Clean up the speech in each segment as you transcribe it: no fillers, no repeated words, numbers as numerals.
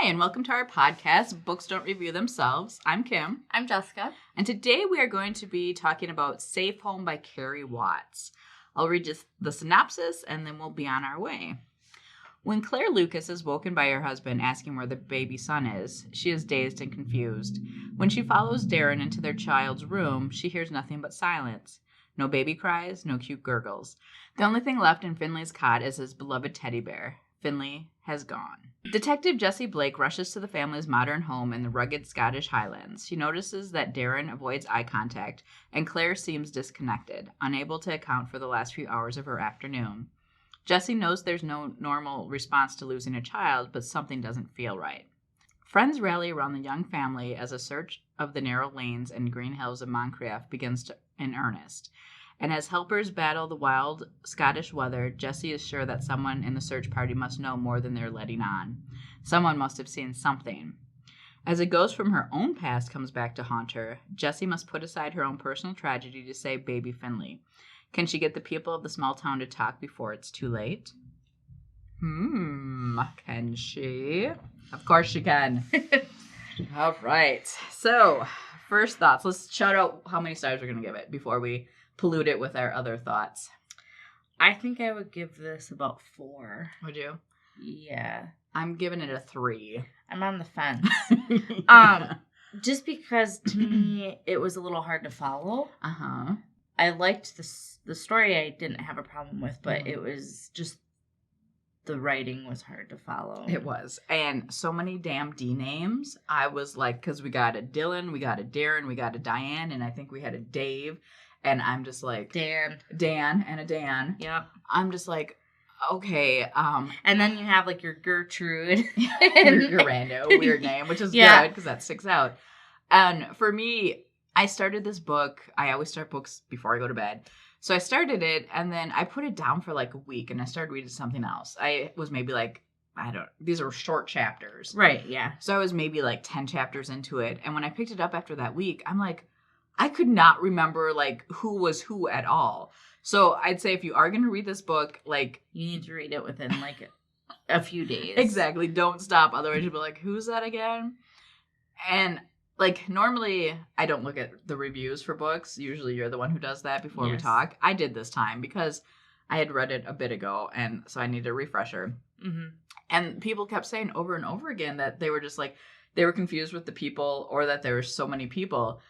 Hi, and welcome to our podcast, Books Don't Review Themselves. I'm Kim. I'm Jessica. And today we are going to be talking about Safe Home by Kerry Watts. I'll read just the synopsis, and then we'll be on our way. When Claire Lucas is woken by her husband asking where the baby son is, she is dazed and confused. When she follows Darren into their child's room, she hears nothing but silence. No baby cries, no cute gurgles. The only thing left in Finley's cot is his beloved teddy bear. Finley has gone. Detective Jessie Blake rushes to the family's modern home in the rugged Scottish Highlands. She notices that Darren avoids eye contact, and Claire seems disconnected, unable to account for the last few hours of her afternoon. Jessie knows there's no normal response to losing a child, but something doesn't feel right. Friends rally around the young family as a search of the narrow lanes and green hills of Moncrieff begins in earnest. And as helpers battle the wild Scottish weather, Jessie is sure that someone in the search party must know more than they're letting on. Someone must have seen something. As a ghost from her own past comes back to haunt her, Jessie must put aside her own personal tragedy to save baby Finley. Can she get the people of the small town to talk before it's too late? Can she? Of course she can. All right. So, first thoughts. Let's shout out how many stars we're going to give it before we pollute it with our other thoughts. I think I would give this about 4. Would you? Yeah. I'm giving it a 3. I'm on the fence. Just because to me it was a little hard to follow. Uh-huh. I liked the story. I didn't have a problem with, but it was just the writing was hard to follow. It was. And so many damn D names. I was like, because we got a Dylan, we got a Darren, we got a Diane, and I think we had a Dave. And I'm just like... Dan and a Dan. Yep. I'm just like, okay. And then you have like your Gertrude. your rando, weird name, which is good because that sticks out. And for me, I started this book. I always start books before I go to bed. So I started it, and then I put it down for like a week, and I started reading something else. I was maybe like, these are short chapters. Right, yeah. So I was maybe like 10 chapters into it. And when I picked it up after that week, I'm like, I could not remember like who was who at all. So I'd say if you are going to read this book, like... You need to read it within like a few days. Exactly. Don't stop. Otherwise you'll be like, who's that again? And like normally I don't look at the reviews for books. Usually you're the one who does that before we talk. I did this time because I had read it a bit ago. And so I needed a refresher. Mm-hmm. And people kept saying over and over again that they were just like, they were confused with the people or that there were so many people.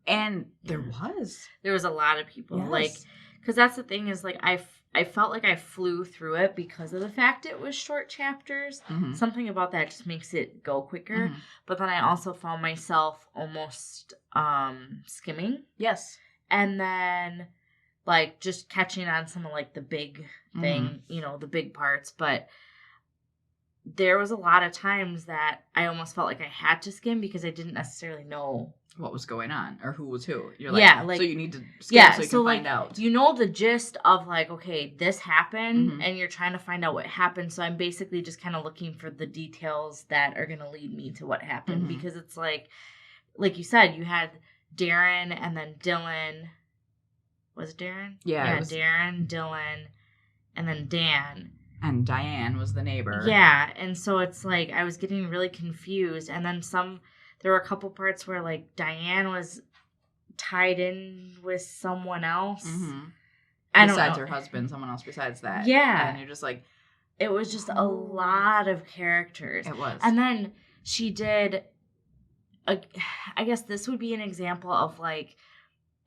And there was a lot of people. Yes. Like, because that's the thing is like I felt like I flew through it because of the fact it was short chapters. Mm-hmm. Something about that just makes it go quicker. Mm-hmm. But then I also found myself almost skimming. Yes. And then like just catching on some of like the big thing, the big parts. But there was a lot of times that I almost felt like I had to skim because I didn't necessarily know what was going on or who was who. You're like, so you need to skim so you can find out. You know the gist of like, okay, this happened and you're trying to find out what happened. So I'm basically just kind of looking for the details that are going to lead me to what happened because it's like you said, you had Darren and then Dylan. Was it Darren? Yeah. Darren, Dylan, and then Dan. And Diane was the neighbor. Yeah. And so it's like I was getting really confused. And then there were a couple parts where like Diane was tied in with someone else. Mm-hmm. Besides her husband, someone else besides that. Yeah. And you're just like... It was just a lot of characters. It was. And then she did... I guess this would be an example of like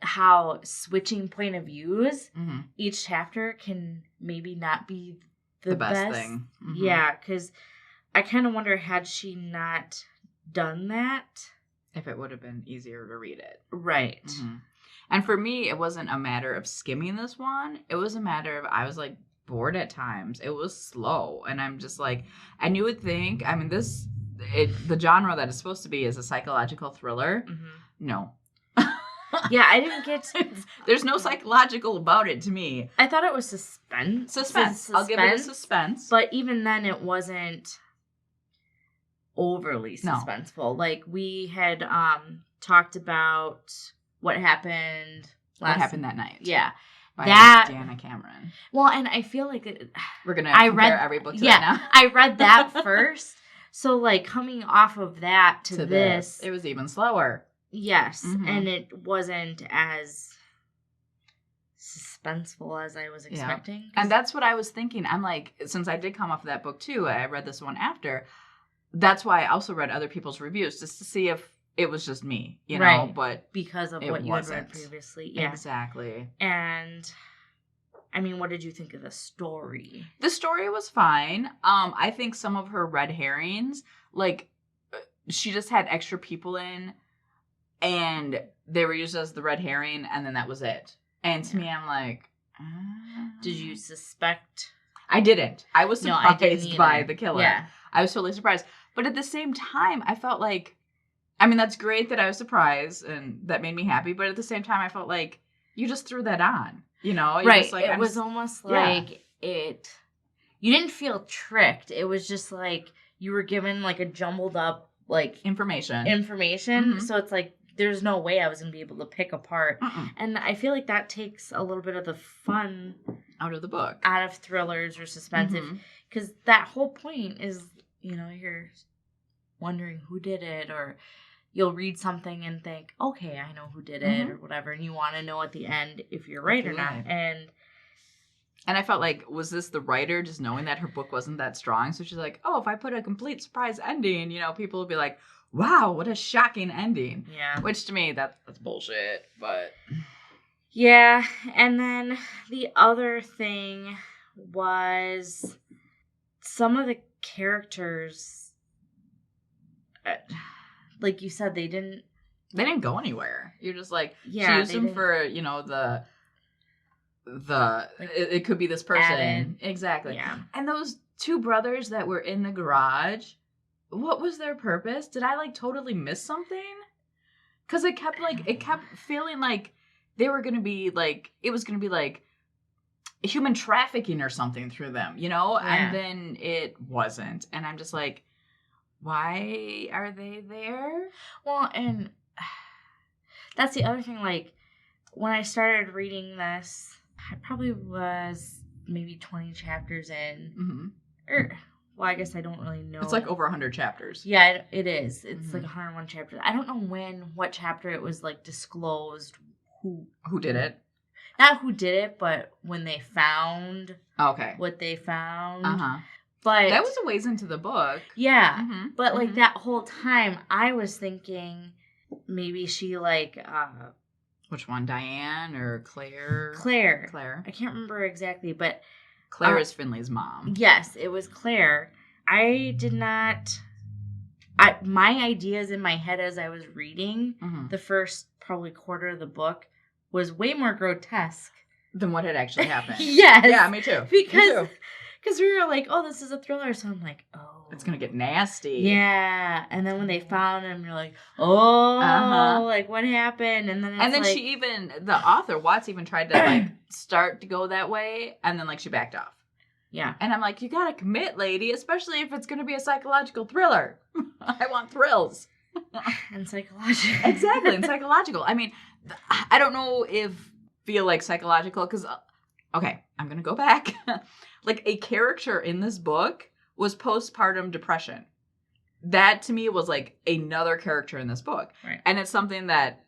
how switching point of views, each chapter can maybe not be the best thing. Mm-hmm. Yeah, because I kind of wonder had she not done that, if it would have been easier to read it. Right. Mm-hmm. And for me, it wasn't a matter of skimming this one. It was a matter of, I was like bored at times. It was slow. And I'm just like, and you would think, I mean, the genre that it's supposed to be is a psychological thriller. Mm-hmm. No. Yeah, I didn't get... There's no psychological about it to me. I thought it was suspense. I'll give it a suspense. But even then, it wasn't overly suspenseful. No. Like, we had talked about what happened that night. Yeah. By Jana Cameron. Well, and I feel like... We're going to compare every book to that now. I read that first. So, like, coming off of that to this. It was even slower. Yes. Mm-hmm. And it wasn't as suspenseful as I was expecting. Yeah. And that's what I was thinking. I'm like, since I did come off of that book too, I read this one after. That's why I also read other people's reviews, just to see if it was just me, you know, but because of what you had read previously. Yeah. Exactly. And I mean, what did you think of the story? The story was fine. I think some of her red herrings, like, she just had extra people in, and they were used as the red herring, and then that was it. And to me, I'm like, did you suspect? I didn't. I was surprised by the killer. Yeah. I was totally surprised. But at the same time, I felt like, I mean, that's great that I was surprised, and that made me happy. But at the same time, I felt like you just threw that on. You know, right? Just like, it was almost like it. You didn't feel tricked. It was just like you were given like a jumbled up like information. Mm-hmm. So it's like there's no way I was gonna be able to pick apart. And I feel like that takes a little bit of the fun out of the book, out of thrillers or suspensive, because that whole point is, you know, you're wondering who did it, or you'll read something and think, okay, I know who did it, or whatever, and you want to know at the end if you're right or not. And I felt like, was this the writer just knowing that her book wasn't that strong? So she's like, oh, if I put a complete surprise ending, you know, people will be like, wow, what a shocking ending. Yeah. Which to me, that's bullshit, but... Yeah, and then the other thing was some of the characters... like you said, they didn't go anywhere. You're just like, she used them for, you know, it could be this person. Added. Exactly. Yeah. And those two brothers that were in the garage, what was their purpose? Did I like totally miss something? Because it kept feeling like they were going to be like, it was going to be like human trafficking or something through them, you know? Yeah. And then it wasn't. And I'm just like, why are they there? Well, and that's the other thing. Like, when I started reading this, I probably was maybe 20 chapters in. Well, I guess I don't really know. It's like over 100 chapters. Yeah, it is. It's like 101 chapters. I don't know what chapter it was like disclosed who did it. Not who did it, but when they found what they found. But that was a ways into the book. Yeah. But like that whole time I was thinking maybe she like which one, Diane or Claire? Claire. I can't remember exactly, but Claire is Finley's mom. Yes, it was Claire. I did not... my ideas in my head as I was reading the first probably quarter of the book was way more grotesque than what had actually happened. Yes. Yeah, me too. Because we were like, oh, this is a thriller. So I'm like, oh. It's going to get nasty. Yeah. And then when they found him, you're like, oh, like what happened? And then she even, the author, Watts, even tried to like start to go that way. And then like she backed off. Yeah. And I'm like, you got to commit, lady, especially if it's going to be a psychological thriller. I want thrills. And psychological. Exactly. And psychological. I mean, I don't know if feel like psychological because, okay, I'm going to go back. Like a character in this book was postpartum depression. That to me was like another character in this book. Right. And it's something that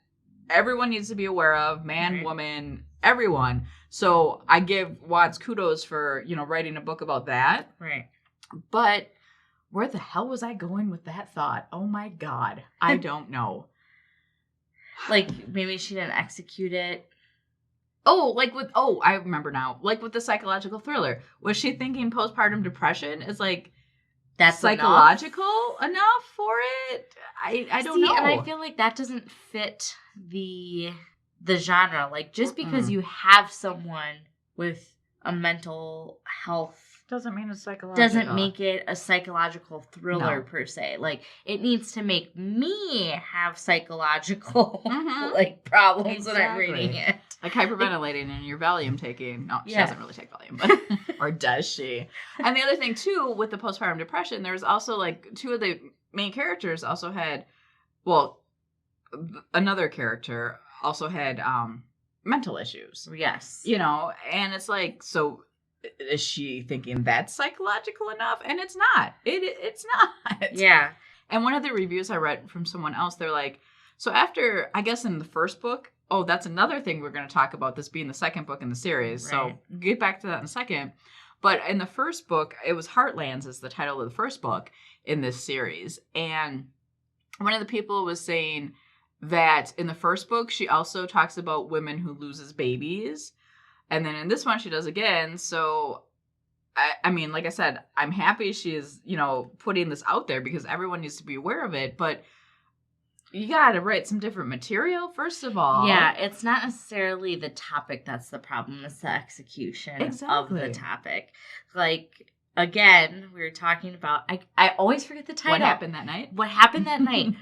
everyone needs to be aware of, man, woman, everyone. So I give Watts kudos for, you know, writing a book about that. Right. But where the hell was I going with that thought? Oh my God. I don't know. Like maybe she didn't execute it. I remember now. Like with the psychological thriller. Was she thinking postpartum depression is like that's psychological enough for it? I don't know. And I feel like that doesn't fit the genre. Like just because you have someone with a mental health doesn't mean it's psychological. Doesn't make it a psychological thriller per se. Like it needs to make me have psychological like problems when I'm reading it. Like hyperventilating and your Valium taking. No, she doesn't really take Valium, but or does she? And the other thing too with the postpartum depression, there was also like two of the main characters also had, well, another character also had mental issues. Yes. You know, and it's like, so is she thinking that's psychological enough? And it's not. It's not. Yeah. And one of the reviews I read from someone else, they're like, so after, I guess in the first book, oh, that's another thing we're going to talk about, this being the second book in the series. Right. So get back to that in a second. But in the first book, it was Heartlands is the title of the first book in this series. And one of the people was saying that in the first book, she also talks about women who loses babies. And then in this one, she does again. So, I mean, like I said, I'm happy she is, putting this out there because everyone needs to be aware of it. But you got to write some different material, first of all. Yeah, it's not necessarily the topic that's the problem. It's the execution of the topic. Like, again, we were talking about... I always forget the title. What happened that night? What happened that night.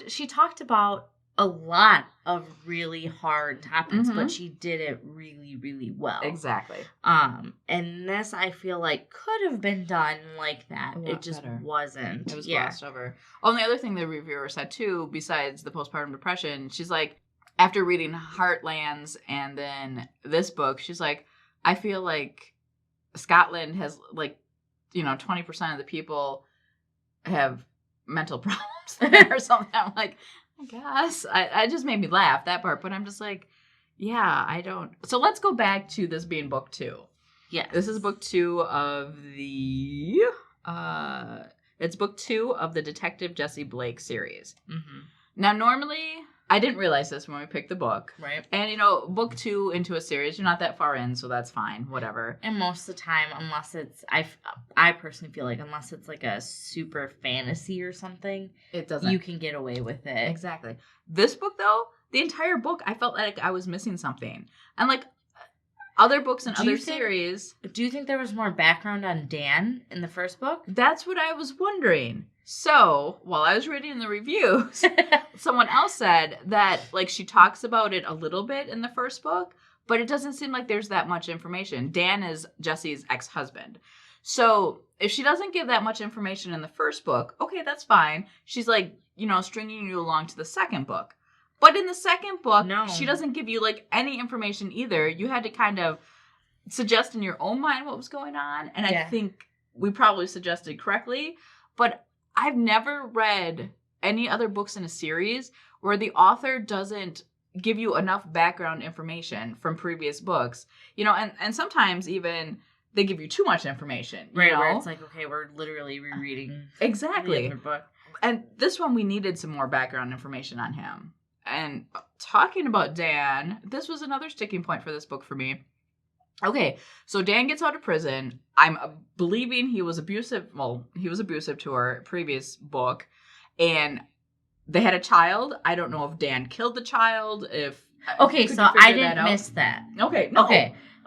She talked about a lot of really hard topics, but she did it really, really well. Exactly. And this, I feel like, could have been done like that. It just wasn't. It was glossed over. Oh, and the other thing the reviewer said, too, besides the postpartum depression, she's like, after reading Heartlands and then this book, she's like, I feel like Scotland has, 20% of the people have mental problems there or something. I'm like... I guess. I just made me laugh, that part. But I'm just like, yeah, I don't. So let's go back to this being book 2. Yeah. This is book 2 of the... it's book 2 of the Detective Jesse Blake series. Mm-hmm. Now, normally, I didn't realize this when we picked the book. Right. And, book 2 into a series, you're not that far in, so that's fine. Whatever. And most of the time, unless it's... I personally feel like unless it's like a super fantasy or something... It doesn't. You can get away with it. Exactly. This book, though, the entire book, I felt like I was missing something. And, like, other books and other series... Do you think there was more background on Dan in the first book? That's what I was wondering. So, while I was reading the reviews, someone else said that, like, she talks about it a little bit in the first book, but it doesn't seem like there's that much information. Dan is Jesse's ex-husband. So, if she doesn't give that much information in the first book, okay, that's fine. She's, like, stringing you along to the second book. But in the second book, she doesn't give you, like, any information either. You had to kind of suggest in your own mind what was going on, and I think we probably suggested correctly, but... I've never read any other books in a series where the author doesn't give you enough background information from previous books, and sometimes even they give you too much information, right? Where it's like, okay, we're literally rereading exactly the other book. And this one, we needed some more background information on him. And talking about Dan, this was another sticking point for this book for me. Okay, so Dan gets out of prison. I'm believing he was abusive. Well, he was abusive to her previous book. And they had a child. I don't know if Dan killed the child. Okay, so I didn't miss that. Okay, no.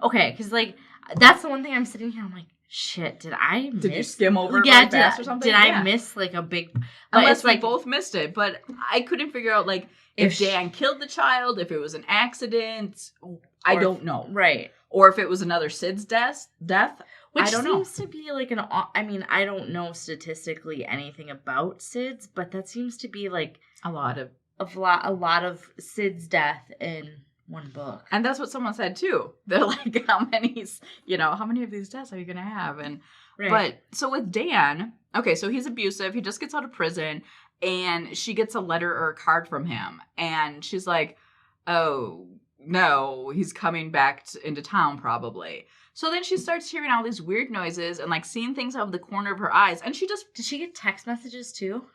Okay, because, like, that's the one thing I'm sitting here. I'm like, shit, did I miss? Did you skim over it really fast or something? Did I miss, like, a big... Unless we both missed it. But I couldn't figure out, like, if Dan killed the child, if it was an accident. I don't know. Right. Or if it was another Sid's death. Which I don't know. Seems to be like I don't know statistically anything about SIDS, but that seems to be like a lot of SIDS death in one book. And that's what someone said too. They're like, how many of these deaths are you going to have? And But so with Dan, okay, so he's abusive. He just gets out of prison and she gets a letter or a card from him. And she's like, oh, no, he's coming back into town probably. So then she starts hearing all these weird noises and like seeing things out of the corner of her eyes. And she just... Did she get text messages too?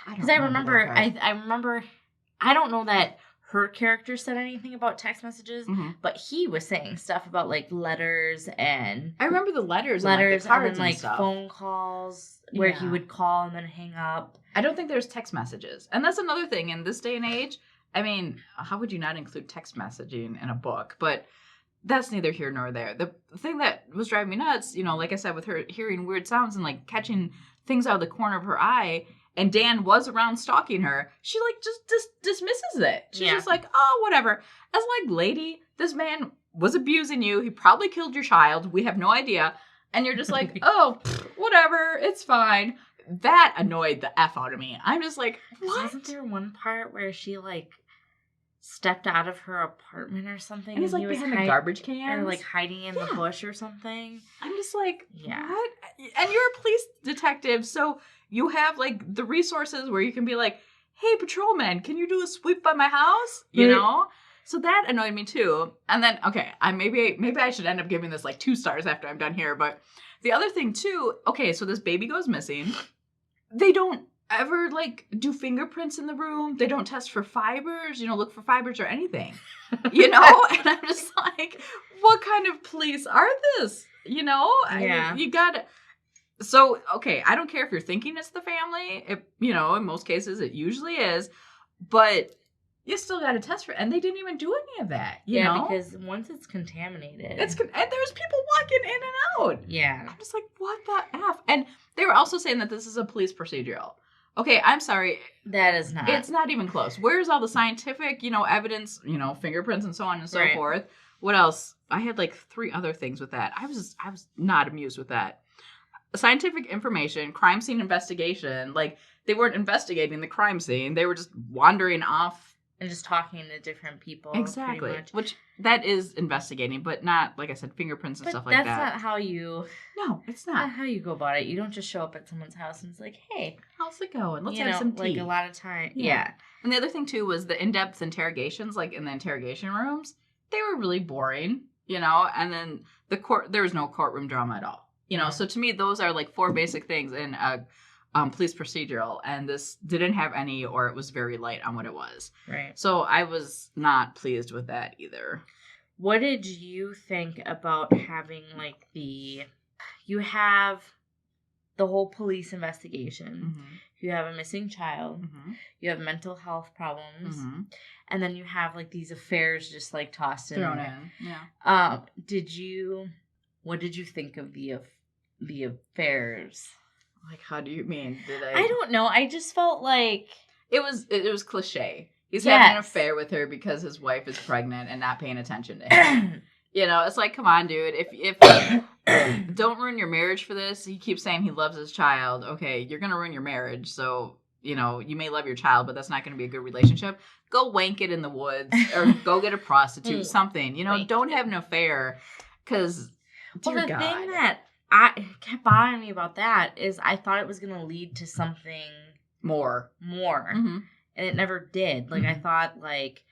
Because I remember, I don't know that her character said anything about text messages, but he was saying stuff about like letters and... I remember the letters and like the cards and like stuff. Phone calls where he would call and then hang up. I don't think there's text messages. And that's another thing in this day and age. I mean, how would you not include text messaging in a book? But that's neither here nor there. The thing that was driving me nuts, like I said, with her hearing weird sounds and like catching things out of the corner of her eye, and Dan was around stalking her, she like just dismisses it. She's just like, oh, whatever. As like, lady, this man was abusing you. He probably killed your child. We have no idea. And you're just like, oh, whatever. It's fine. That annoyed the F out of me. I'm just like, what? Wasn't there one part where she like stepped out of her apartment or something. And he's like behind the garbage cans. Or like hiding in the bush or something. I'm just like, what? And you're a police detective, so you have like the resources where you can be like, hey, patrolman, can you do a sweep by my house? You know? So that annoyed me too. And then, okay, maybe I should end up giving this like 2 stars after I'm done here. But the other thing too, okay, so this baby goes missing. They don't ever like do fingerprints in the room. They don't test for fibers, look for fibers or anything, And I'm just like, what kind of police are this? Yeah. You gotta. So, okay, I don't care if you're thinking it's the family. In most cases it usually is, but you still got to test for it. And they didn't even do any of that, you know? Because once it's contaminated. And there's people walking in and out. Yeah. I'm just like, what the F? And they were also saying that this is a police procedural. Okay, I'm sorry. That is not. It's not even close. Where's all the scientific, evidence, fingerprints and so on and so forth? What else? I had like 3 other things with that. I was not amused with that. Scientific information, crime scene investigation. Like, they weren't investigating the crime scene. They were just wandering off. And just talking to different people. Exactly. Which, that is investigating, but not, like I said, fingerprints and stuff like that. That's not how you... No, it's not. Not how you go about it. You don't just show up at someone's house and it's like, hey. How's it going? Let's have some tea. Like a lot of time. Yeah. And the other thing, too, was the in-depth interrogations, like in the interrogation rooms. They were really boring, and then there was no courtroom drama at all. So to me, those are like 4 basic things in a police procedural, and this didn't have any, or it was very light on what it was. Right. So I was not pleased with that either. What did you think about having like you have the whole police investigation, you have a missing child, you have mental health problems, and then you have like these affairs just like tossed in there. Yeah. What did you think of the affairs? Like, how do you mean? I don't know. I just felt like it was cliche. He's having an affair with her because his wife is pregnant and not paying attention to him. It's like, come on, dude. If don't ruin your marriage for this. He keeps saying he loves his child. Okay, you're gonna ruin your marriage. So you may love your child, but that's not gonna be a good relationship. Go wank it in the woods or go get a prostitute. Something. Don't have an affair. Because thing that kept bothering me about that is I thought it was going to lead to something more. And it never did. Like, I thought, like,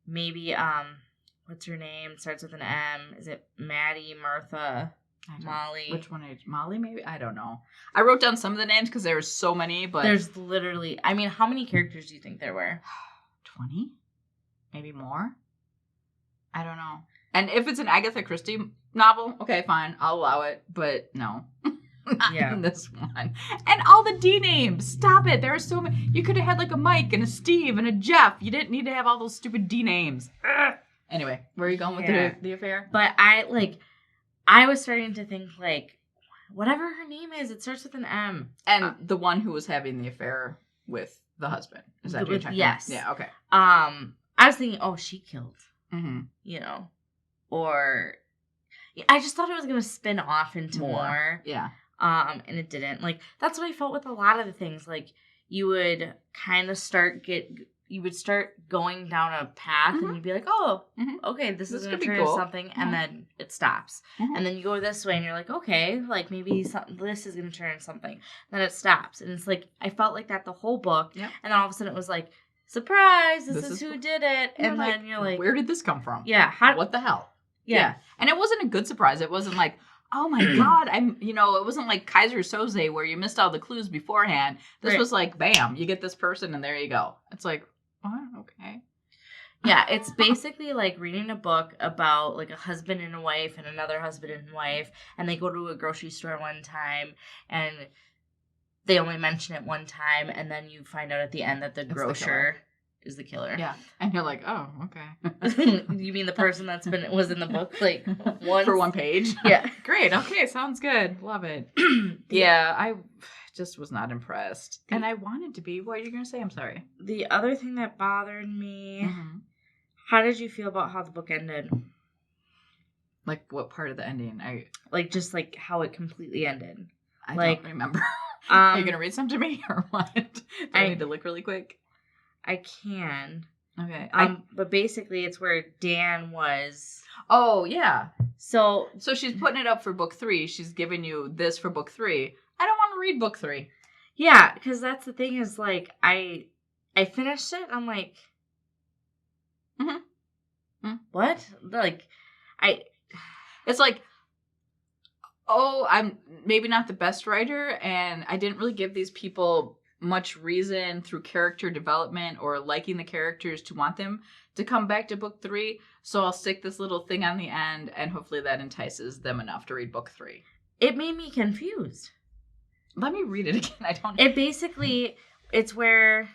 maybe, what's her name? It starts with an M. Is it Maddie, Martha, Molly? Which one is Molly, maybe? I don't know. I wrote down some of the names because there were so many, but... There's literally... I mean, how many characters do you think there were? 20? Maybe more? I don't know. And if it's an Agatha Christie novel, okay, fine, I'll allow it. But no, not in this one. And all the D names, stop it. There are so many. You could have had like a Mike and a Steve and a Jeff. You didn't need to have all those stupid D names. Anyway, where are you going with the affair? But I was starting to think like, whatever her name is, it starts with an M. And the one who was having the affair with the husband. Is that your check? Yes. Yeah. Okay. I was thinking, oh, she killed. Or I just thought it was going to spin off into more. Yeah. And it didn't. Like, that's what I felt with a lot of the things. Like, you would kind of start going down a path and you'd be like, oh, okay, this is going to turn into something. And then it stops. And then you go this way and you're like, okay, like maybe this is going to turn into something. Then it stops. And it's like, I felt like that the whole book. Yep. And then all of a sudden it was like, surprise, this is who did it. And then you're like, where did this come from? Yeah. What the hell? Yeah. And it wasn't a good surprise. It wasn't like, oh my God, it wasn't like Kaiser Soze where you missed all the clues beforehand. This was like, bam, you get this person and there you go. It's like, oh, okay. Yeah, it's basically like reading a book about like a husband and a wife and another husband and wife, and they go to a grocery store one time and they only mention it one time, and then you find out at the end that the grocer is the killer. Yeah. And you're like, oh, okay. You mean the person was in the book like once? For one page? Yeah. Great. Okay, sounds good. Love it. Yeah, I just was not impressed. And I wanted to be. What are you going to say? I'm sorry. The other thing that bothered me, how did you feel about how the book ended? Like what part of the ending? Like just like how it completely ended. I don't remember. Are you going to read some to me or what? Do I need to look really quick? I can. Okay. But basically, it's where Dan was. Oh, yeah. So she's putting it up for book 3. She's giving you this for book 3. I don't want to read book 3. Yeah, because that's the thing is, like, I finished it. I'm like, what? Like, It's like, oh, I'm maybe not the best writer, and I didn't really give these people much reason through character development or liking the characters to want them to come back to book 3. So I'll stick this little thing on the end, and hopefully that entices them enough to read book 3. It made me confused. Let me read it again. It basically, it's where,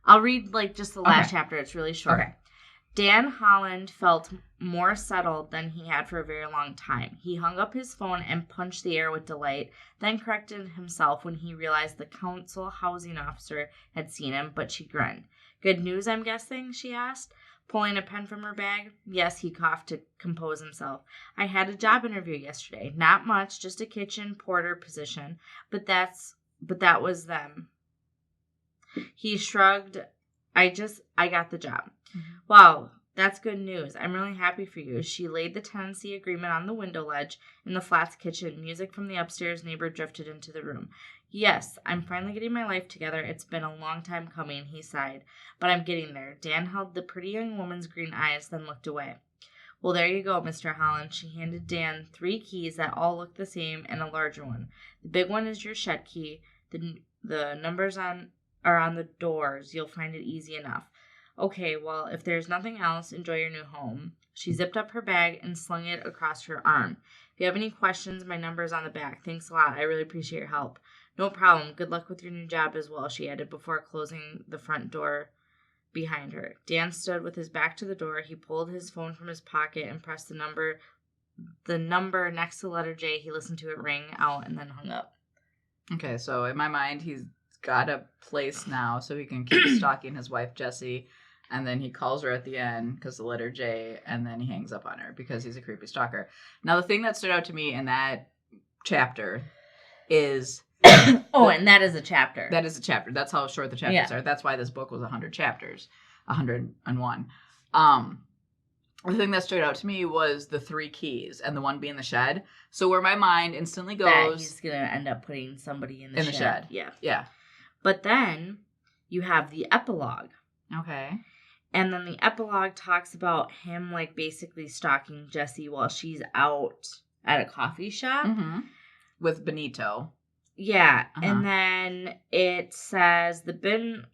I'll read, like, just the last chapter. It's really short. Okay. Dan Holland felt more settled than he had for a very long time. He hung up his phone and punched the air with delight, then corrected himself when he realized the council housing officer had seen him, but she grinned. Good news, I'm guessing, she asked, pulling a pen from her bag. Yes, he coughed to compose himself. I had a job interview yesterday. Not much, just a kitchen porter position, but that was them. He shrugged. I got the job. Mm-hmm. Wow, that's good news. I'm really happy for you. She laid the tenancy agreement on the window ledge in the Flats kitchen. Music from the upstairs neighbor drifted into the room. Yes, I'm finally getting my life together. It's been a long time coming, he sighed. But I'm getting there. Dan held the pretty young woman's green eyes, then looked away. Well, there you go, Mr. Holland. She handed Dan 3 keys that all look the same and a larger one. The big one is your shed key. The numbers are on the doors. You'll find it easy enough. Okay, well, if there's nothing else, enjoy your new home. She zipped up her bag and slung it across her arm. If you have any questions, my number is on the back. Thanks a lot. I really appreciate your help. No problem. Good luck with your new job as well, she added before closing the front door behind her. Dan stood with his back to the door. He pulled his phone from his pocket and pressed the number next to the letter J. He listened to it ring out and then hung up. Okay, so in my mind, he's got a place now so he can keep stalking his wife, Jessie. And then he calls her at the end because the letter J, and then he hangs up on her because he's a creepy stalker. Now, the thing that stood out to me in that chapter is... and that is a chapter. That is a chapter. That's how short the chapters are. That's why this book was 100 chapters. 101. The thing that stood out to me was the 3 keys and the one being the shed. So where my mind instantly goes... That he's going to end up putting somebody in the shed. Yeah. Yeah. But then you have the epilogue. Okay. And then the epilogue talks about him, like, basically stalking Jessie while she's out at a coffee shop. Mm-hmm. With Benito. Yeah. Uh-huh. And then it says the bin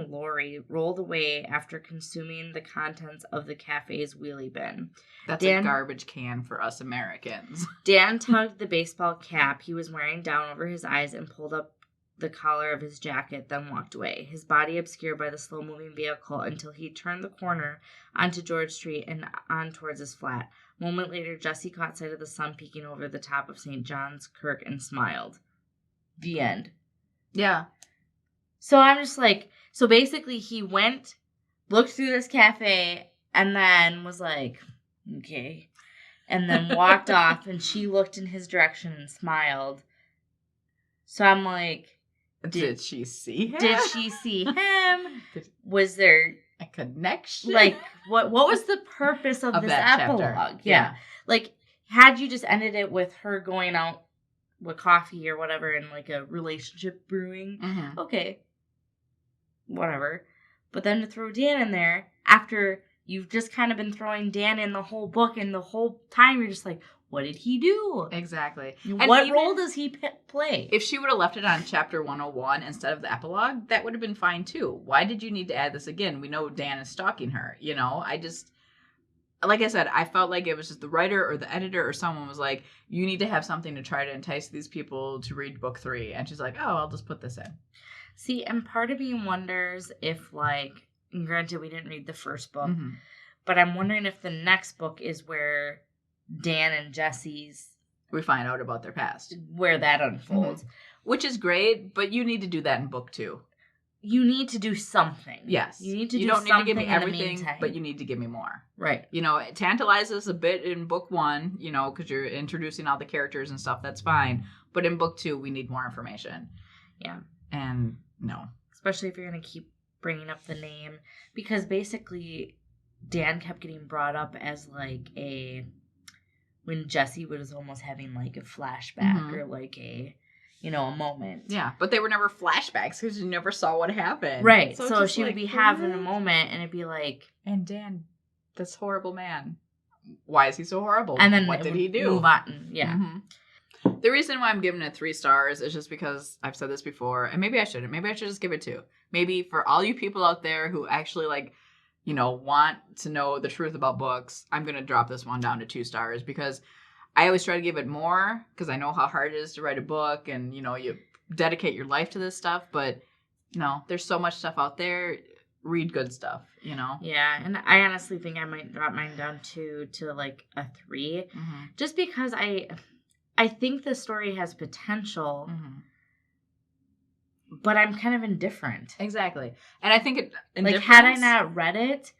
lorry rolled away after consuming the contents of the cafe's wheelie bin. That's a garbage can for us Americans. Dan tugged the baseball cap he was wearing down over his eyes and pulled up the collar of his jacket, then walked away, his body obscured by the slow-moving vehicle until he turned the corner onto George Street and on towards his flat. A moment later, Jessie caught sight of the sun peeking over the top of St. John's Kirk and smiled. The end. Yeah. So I'm just like, so basically he went, looked through this cafe, and then was like, okay, and then walked off, and she looked in his direction and smiled. So I'm like, did she see him? Did she see him? Was there a connection? Like, what was the purpose of this epilogue? Yeah. Like, had you just ended it with her going out with coffee or whatever and, like, a relationship brewing, okay, whatever. But then to throw Dan in there after you've just kind of been throwing Dan in the whole book, and the whole time you're just like, what did he do? Exactly. What role does he play? If she would have left it on chapter 101 instead of the epilogue, that would have been fine too. Why did you need to add this again? We know Dan is stalking her, you know? Like I said, I felt like it was just the writer or the editor or someone was like, you need to have something to try to entice these people to read book 3. And she's like, oh, I'll just put this in. See, and part of me wonders if, like, granted we didn't read the first book, but I'm wondering if the next book is where Dan and Jessie's... We find out about their past. Where that unfolds. Which is great, but you need to do that in book 2. You need to do something. Yes. You need to You do don't need something to give me in the everything, meantime. but you need to give me more. Right. You know, it tantalizes a bit in book 1, you know, because you're introducing all the characters and stuff. That's fine. But in book 2, we need more information. Yeah. And no. Especially if you're going to keep bringing up the name because basically Dan kept getting brought up as like when Jesse was almost having like a flashback or like a moment. Yeah, but they were never flashbacks because you never saw what happened. Right. So she would be having a moment and it'd be like, and Dan, this horrible man, why is he so horrible? And then what did he do? Move on. Yeah. Mm-hmm. The reason why I'm giving it 3 stars is just because I've said this before, and maybe I shouldn't. Maybe I should just give it 2. Maybe for all you people out there who actually want to know the truth about books, I'm going to drop this one down to 2 stars because I always try to give it more because I know how hard it is to write a book and, you dedicate your life to this stuff. But, there's so much stuff out there. Read good stuff, Yeah, and I honestly think I might drop mine down to like a 3 just because I think the story has potential, but I'm kind of indifferent. Exactly. And I think had I not read it,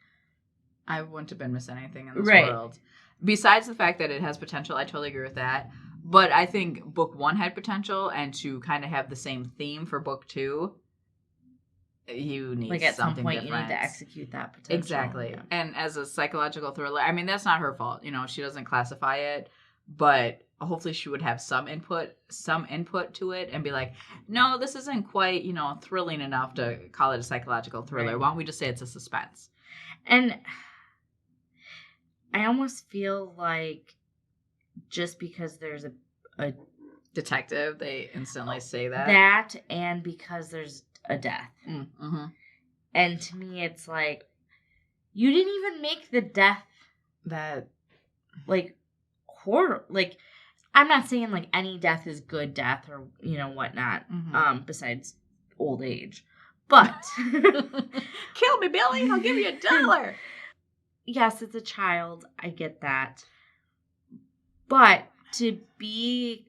I wouldn't have been missing anything in this world. Besides the fact that it has potential, I totally agree with that. But I think book 1 had potential, and to kind of have the same theme for book 2, you need at something some point different. You need to execute that potential. Exactly. Yeah. And as a psychological thriller, I mean, that's not her fault. She doesn't classify it, but hopefully she would have some input to it and be like, no, this isn't quite, thrilling enough to call it a psychological thriller. Right. Why don't we just say it's a suspense? And I almost feel like just because there's a detective, they instantly say that. That and because there's a death. Mm-hmm. And to me, it's like, you didn't even make the death that, horror. I'm not saying, any death is good death or, whatnot, besides old age. But. Kill me, Billy. I'll give you $1. Yes, it's a child. I get that. But to be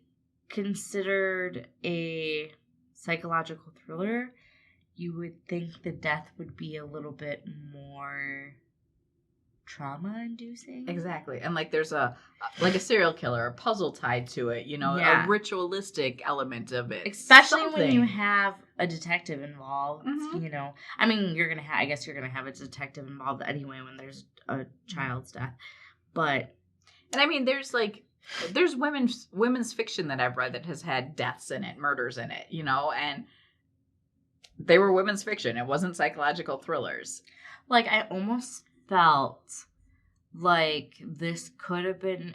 considered a psychological thriller, you would think the death would be a little bit more trauma-inducing. Exactly. And there's a serial killer, a puzzle tied to it, a ritualistic element of it. Especially when you have a detective involved, I mean, I guess you're going to have a detective involved anyway when there's a child's death. But. And I mean, there's women's fiction that I've read that has had deaths in it, murders in it, and they were women's fiction. It wasn't psychological thrillers. I almost felt like this could have been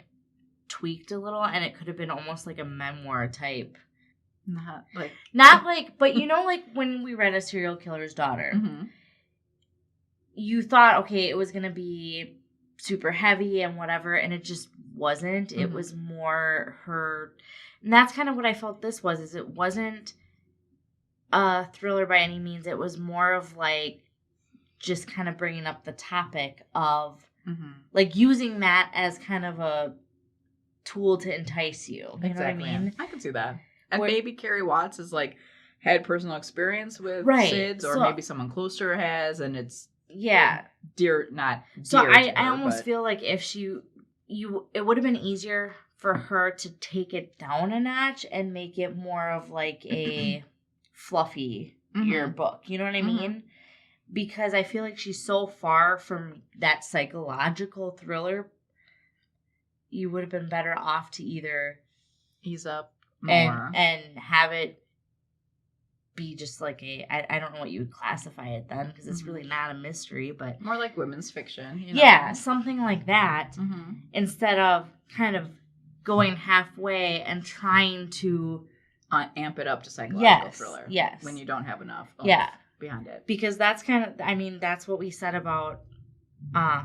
tweaked a little and it could have been almost like a memoir type. But when we read A Serial Killer's Daughter, you thought, okay, it was going to be super heavy and whatever, and it just wasn't. It was more her, and that's kind of what I felt this was, is it wasn't a thriller by any means. It was more of just kind of bringing up the topic of using that as kind of a tool to entice you. You know what I mean? I can see that. And maybe Kerry Watts is had personal experience with SIDS, or maybe someone close to her has, and it's not dear so I to her, almost feel like if it would have been easier for her to take it down a notch and make it more of a fluffy your book. You know what I mean? Because I feel like she's so far from that psychological thriller. You would have been better off to either ease up more and have it be just I don't know what you would classify it then, because it's really not a mystery, but more like women's fiction. Yeah, something like that, instead of kind of going halfway and trying to amp it up to psychological thriller. Yes, when you don't have enough. Behind it, because that's kind of, I mean, that's what we said about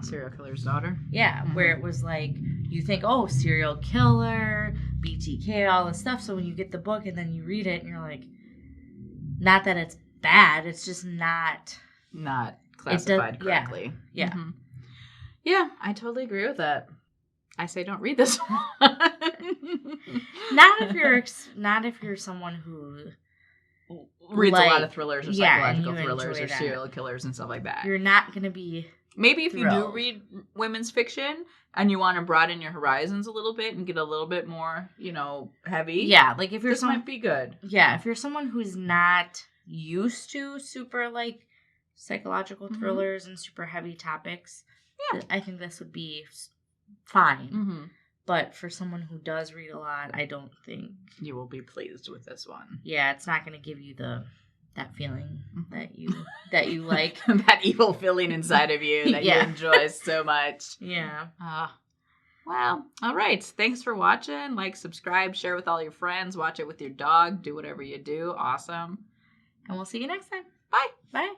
Serial Killer's Daughter. Yeah, where it was you think, oh, serial killer, BTK, all this stuff. So when you get the book and then you read it and you're like, not that it's bad, it's just not classified correctly. Yeah. Yeah, I totally agree with that. I say don't read this one. Not if you're someone who reads a lot of thrillers or psychological thrillers or serial killers and stuff like that. You're not going to be maybe if you do read women's fiction and you want to broaden your horizons a little bit and get a little bit more, heavy. Yeah, if you're might be good. Yeah, if you're someone who's not used to super psychological thrillers and super heavy topics, I think this would be fine. Mm-hmm. But for someone who does read a lot, I don't think you will be pleased with this one. Yeah, it's not going to give you that feeling that you like. That evil feeling inside of you that you enjoy so much. Yeah. Well, all right. Thanks for watching. Like, subscribe, share with all your friends, watch it with your dog, do whatever you do. Awesome. And we'll see you next time. Bye. Bye.